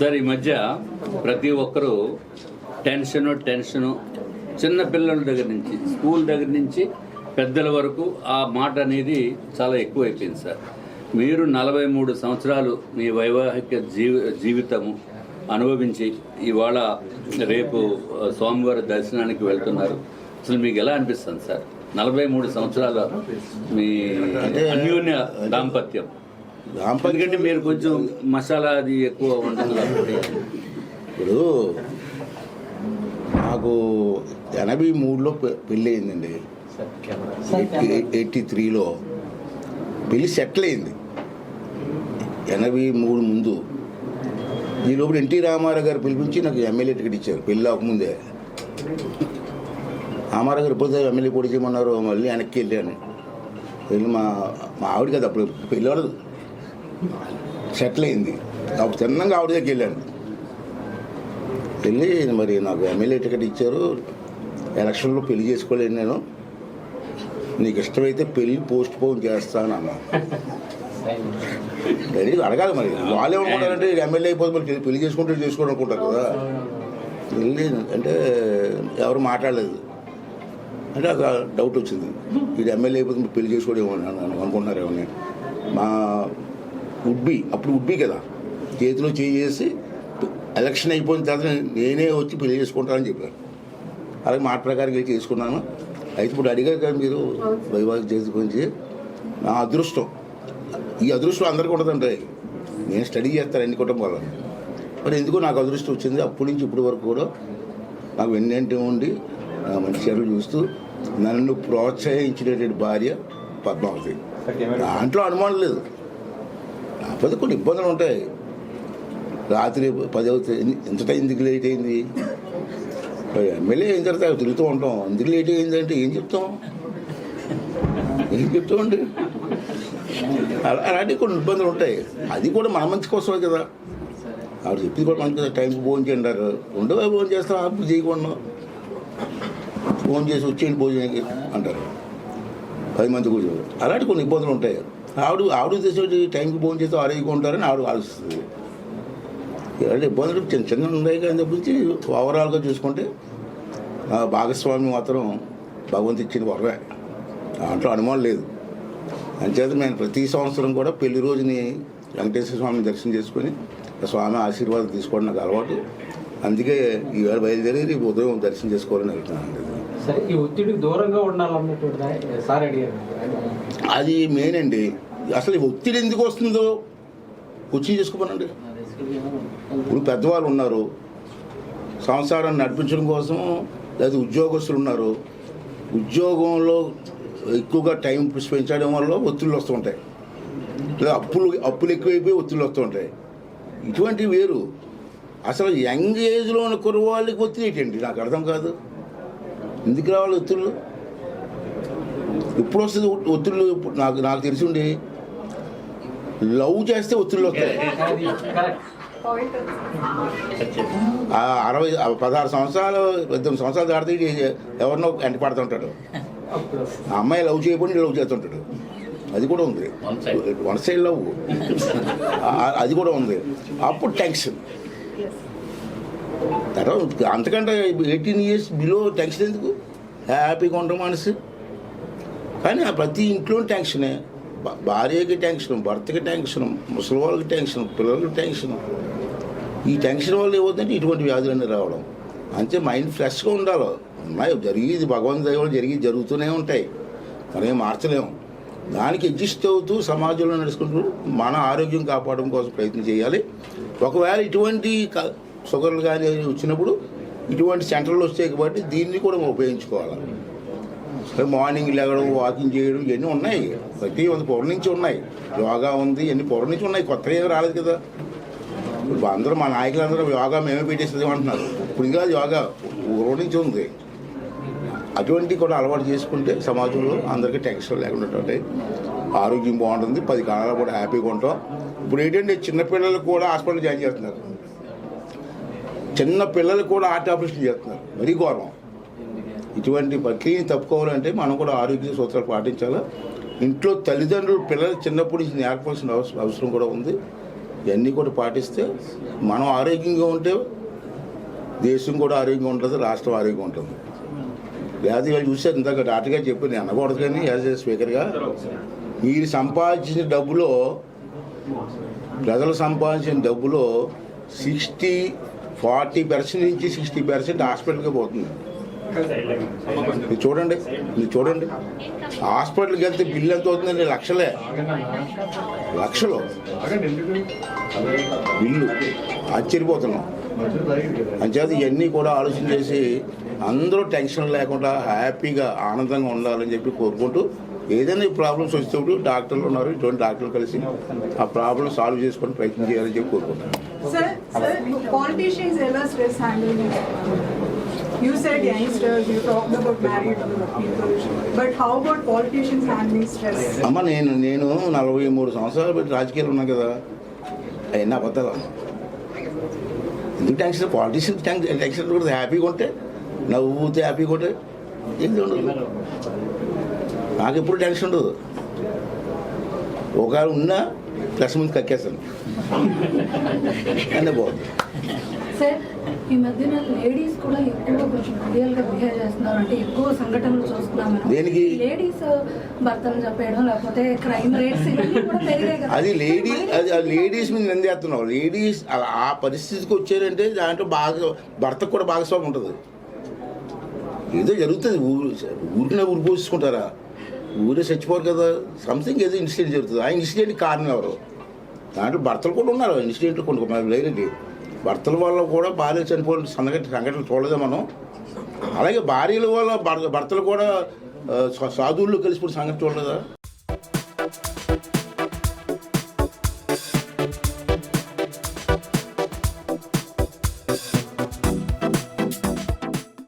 Sir ఈ మధ్య ప్రతి ఒక్కరూ టెన్షను చిన్న పిల్లల దగ్గర నుంచి స్కూల్ దగ్గర నుంచి పెద్దల వరకు ఆ మాట అనేది చాలా ఎక్కువైపోయింది సార్. మీరు 43 సంవత్సరాలు మీ వైవాహిక జీవితము అనుభవించి ఇవాళ రేపు స్వామివారి దర్శనానికి వెళ్తున్నారు. అసలు మీకు ఎలా అనిపిస్తుంది సార్ 43 సంవత్సరాల మీ అన్యోన్య దాంపత్యం? ఎందుకంటే మీరు కొంచెం మసాలా అది ఎక్కువ ఉంటుంది కాబట్టి. ఇప్పుడు నాకు 83లో పెళ్ళి అయిందండి. 83లో పెళ్ళి సెటిల్ అయింది. 83 ముందు ఈ లోపల ఎన్టీ రామారావు గారు పిలిపించి నాకు ఎమ్మెల్యే టికెట్ ఇచ్చారు. పెళ్ళి అవ్వకముందే రామారావు గారు ఎప్పుడు ఎమ్మెల్యే పోటీ చేయమన్నారు. మళ్ళీ వెనక్కి వెళ్ళాను. వెళ్ళి మా ఆవిడ కదా అప్పుడు పెళ్ళి వాళ్ళదు సెటిల్ అయింది. అప్పుడు చిన్నగా ఆవిడ దగ్గరికి వెళ్ళాను. వెళ్ళి మరి నాకు ఎమ్మెల్యే టికెట్ ఇచ్చారు. ఎలక్షన్లో పెళ్లి చేసుకోలేను, నేను నీకు ఇష్టమైతే పెళ్ళి పోస్ట్ పోన్ చేస్తాను అన్నా. అడగాలి మరి వాళ్ళు ఏమనుకుంటారంటే ఎమ్మెల్యే అయిపోతే మరి పెళ్లి చేసుకోవడం అనుకుంటారు కదా. వెళ్ళి అంటే ఎవరు మాట్లాడలేదు. అంటే ఒక డౌట్ వచ్చింది, ఇది ఎమ్మెల్యే అయిపోతే మీరు పెళ్లి చేసుకోవడం ఏమని అనుకుంటున్నారు ఏమని. మా అప్పుడు ఉడ్బీ కదా, చేతిలో చేసి ఎలక్షన్ అయిపోయిన తర్వాత నేనే వచ్చి పెళ్లి చేసుకుంటానని చెప్పారు. అలాగే మాట ప్రకారం వెళ్ళి చేసుకున్నాను. అయితే ఇప్పుడు అడిగారు కదా మీరు వైవాహిక జీవితం గురించి. నా అదృష్టం, ఈ అదృష్టం అందరికీ ఉండదంటే నేను స్టడీ చేస్తాను ఎన్ని కుటుంబాలు. మరి ఎందుకో నాకు అదృష్టం వచ్చింది. అప్పటి నుంచి ఇప్పటి వరకు కూడా నాకు వెన్నంటి ఉండి మంచి చర్యలు చూస్తూ నన్ను ప్రోత్సహించినటువంటి భార్య పద్మావతి. దాంట్లో అనుమానం లేదు. కాకపోతే కొన్ని ఇబ్బందులు ఉంటాయి. రాత్రి 10 అవుతుంది, ఎంత టైం ఎందుకు లేట్ అయింది, ఎమ్మెల్యే అయిన తర్వాత తిరుగుతూ ఉంటాం. ఎందుకు లేట్ అయిందంటే ఏం చెప్తామండి. అలాంటి కొన్ని ఇబ్బందులు ఉంటాయి. అది కూడా మన మంచి కోసమే కదా. ఆవిడ చెప్పింది కూడా మంచి కదా, టైంకి భోజనం చేయండి అంటారు. ఉండవే భోజనం చేస్తాం, అప్పుడు చేయకుండా ఫోన్ చేసి వచ్చేయండి భోజనానికి అంటారు 10 మంది కూర్చోరు. అలాంటి కొన్ని ఇబ్బందులు ఉంటాయి. ఆవిడ తెచ్చి టైంకి భోజనం చేస్తే ఆరోగ్యకుంటారని ఆవిడ ఆలోచిస్తుంది. ఇలాంటి ఇబ్బందులు చిన్న ఉన్నాయి. కానీ తప్పించి ఓవరాల్గా చూసుకుంటే భాగస్వామి మాత్రం భగవంతు ఇచ్చిన వరమే, దాంట్లో అనుమానం లేదు. అంచేత నేను ప్రతి సంవత్సరం కూడా పెళ్లి రోజుని వెంకటేశ్వర స్వామిని దర్శనం చేసుకొని స్వామి ఆశీర్వాదం తీసుకోవడం నాకు అలవాటు. అందుకే ఈవేళ బయలుదేరి ఉదయం దర్శనం చేసుకోవాలని వెళ్తున్నాను. అది మెయిన్ అండి. అసలు ఒత్తిడి ఎందుకు వస్తుందో కూర్చొని చేసుకోమనండి. ఇప్పుడు పెద్దవాళ్ళు ఉన్నారు, సంసారాన్ని నడిపించడం కోసం, లేదా ఉద్యోగస్తులు ఉన్నారు, ఉద్యోగంలో ఎక్కువగా టైం స్పెండ్ చేయడం వల్ల ఒత్తిళ్ళు వస్తూ ఉంటాయి. లేదా అప్పులు ఎక్కువైపోయి ఒత్తిళ్ళు వస్తూ ఉంటాయి. ఇటువంటివి వేరు. అసలు యంగ్ ఏజ్లో ఉన్న కుర్రవాళ్ళకి ఒత్తిడి ఏంటండి నాకు అర్థం కాదు. ఎందుకు రావాలి ఒత్తిళ్ళు? ఎప్పుడు వస్తుంది ఒత్తిళ్ళు? నాకు తెలిసి ఉండి లవ్ చేస్తే ఒత్తిళ్ళు వస్తాయి. 16 సంవత్సరాలు 18 సంవత్సరాలు దాటితే ఎవరినో వెంట పడుతుంటాడు. ఆ అమ్మాయి లవ్ చేయకుండా లవ్ చేస్తుంటాడు. అది కూడా ఉంది, వన్ సైడ్ లవ్. అది కూడా ఉంది. అప్పుడు టెన్షన్. తర్వాత అంతకంటే 18 ఇయర్స్ బిలో టెన్షన్ ఎందుకు? హ్యాపీగా ఉంటాం మనసు. కానీ ఆ ప్రతి ఇంట్లో టెన్షనే. భార్యకి టెన్షన్, భర్తకి టెన్షన్, ముసలి వాళ్ళకి టెన్షన్, పిల్లలకి టెన్షన్. ఈ టెన్షన్ వల్ల ఏమవుతుందంటే ఇటువంటి వ్యాధులన్నీ రావడం. అంతే మైండ్ ఫ్రెష్గా ఉండాలి. ఉన్నాయి జరిగేది భగవంతు దయ వల్ల జరుగుతూనే ఉంటాయి, మనం ఏం మార్చలేము. దానికి అడ్జస్ట్ అవుతూ సమాజంలో నడుచుకుంటూ మన ఆరోగ్యం కాపాడడం కోసం ప్రయత్నం చేయాలి. ఒకవేళ ఇటువంటి షుగర్లు కానీ వచ్చినప్పుడు ఇటువంటి సెంటర్లు వస్తాయి కాబట్టి దీన్ని కూడా మనం ఉపయోగించుకోవాలి. మార్నింగ్ లేవడం, వాకింగ్ చేయడం ఇవన్నీ ఉన్నాయి. ప్రతి పొర నుంచి ఉన్నాయి. యోగా ఉంది, ఇవన్నీ పొర నుంచి ఉన్నాయి. కొత్తగా ఏమి రాలేదు కదా. ఇప్పుడు అందరూ మా నాయకులందరూ యోగా మేమే పెట్టేస్తుంది అంటున్నారు. ఇప్పుడు ఇంకా యోగా ఊరు నుంచి ఉంది. అటువంటివి కూడా అలవాటు చేసుకుంటే సమాజంలో అందరికీ టెన్షన్ లేకుండా ఉంటాయి, ఆరోగ్యం బాగుంటుంది, 10 కాలాలు కూడా హ్యాపీగా ఉంటాం. ఇప్పుడు ఏంటంటే చిన్నపిల్లలు కూడా హాస్పిటల్ జాయిన్ చేస్తున్నారు. చిన్న పిల్లలు కూడా హార్ట్ ఆపరేషన్ చేస్తున్నారు. మరీ ఘోరం. ఇటువంటి ప్రక్రియని తప్పుకోవాలంటే మనం కూడా ఆరోగ్య సూత్రాలు పాటించాలి. ఇంట్లో తల్లిదండ్రులు పిల్లలు చిన్నప్పటి నుంచి నేర్పాల్సిన అవసరం కూడా ఉంది. ఇవన్నీ కూడా పాటిస్తే మనం ఆరోగ్యంగా ఉంటే దేశం కూడా ఆరోగ్యంగా ఉంటుంది, రాష్ట్రం ఆరోగ్యంగా ఉంటుంది. లేదా వాళ్ళు చూసారు ఇందాక డాక్టర్ గారు చెప్పారు, నేను అనకూడదు కానీ యాజ్ ఏ స్పీకర్గా, మీరు సంపాదించిన డబ్బులో, ప్రజలు సంపాదించిన డబ్బులో 40% నుంచి 60% హాస్పిటల్కే పోతుంది. మీరు చూడండి హాస్పిటల్కి వెళ్తే బిల్లు ఎంత అవుతుందండి? లక్షలు బిల్లు. ఆశ్చర్యపోతున్నాం. అంచేత ఇవన్నీ కూడా ఆలోచన చేసి అందరూ టెన్షన్ లేకుండా హ్యాపీగా ఆనందంగా ఉండాలని చెప్పి కోరుకుంటూ, ఏదైనా ప్రాబ్లమ్స్ వచ్చేటప్పుడు డాక్టర్లు ఉన్నారు, ఇటువంటి డాక్టర్లు కలిసి ఆ ప్రాబ్లమ్ సాల్వ్ చేసుకొని ప్రయత్నం చేయాలని చెప్పి కోరుకుంటాం. Sir, politicians ever stress handling it? You said youngsters, you talked about married people, but how about politicians handling stress? అమ్మ నేను 43 సంవత్సరాలు పెట్టి రాజకీయాలు ఉన్నాను కదా, అయినా అబద్ధాలు. ఎందుకు టెన్షన్? పాలిటిషియన్ టెన్షన్ కూడా హ్యాపీగా ఉంటే, నవ్వుతే హ్యాపీగా ఉంటే ఏంటి ఉండదు. నాకు ఎప్పుడు టెన్షన్ ఉండదు. ఒకవేళ ఉన్నా ప్లస్ ముందు కక్కేస్తాను అన్నీ బాగుంది. సార్, ఈ మధ్యన లేడీస్ కూడా ఎక్కువ కొంచెం ఐడియల్గా బిహేవ్ చేస్తున్నారు, అంటే ఎక్కువ సంఘటనలు చూస్తున్నాము. దేనికి? లేడీస్ భర్తను చెప్పేయడం, లేకపోతే క్రైమ్ రేట్స్ ఇవన్నీ కూడా పెరిగాయి కదా. అది లేడీస్ మీద నింద చేస్తున్నావు. లేడీస్ ఆ పరిస్థితికి వచ్చారంటే దాంట్లో భర్తకు కూడా భాగస్వామ్యం ఉంటుంది. ఏదో జరుగుతుంది, ఊరికనే ఊరిపోసుకుంటారా? ఊరే చచ్చిపోరు కదా, సంథింగ్ ఏదో ఇన్సిడెంట్ జరుగుతుంది. ఆ ఇన్సిడెంట్కి కారణం ఎవరు? దాంట్లో భర్తలు కూడా ఉన్నారు ఇన్సిడెంట్లు కొన్ని లేదండి. భర్తల వల్ల కూడా భార్యలు చనిపోయిన సంఘటనలు చూడలేదా మనం? అలాగే భార్యల వల్ల భర్తలు కూడా సాధువుల్లో కలిసిపోయిన సంఘటన చూడలేదా?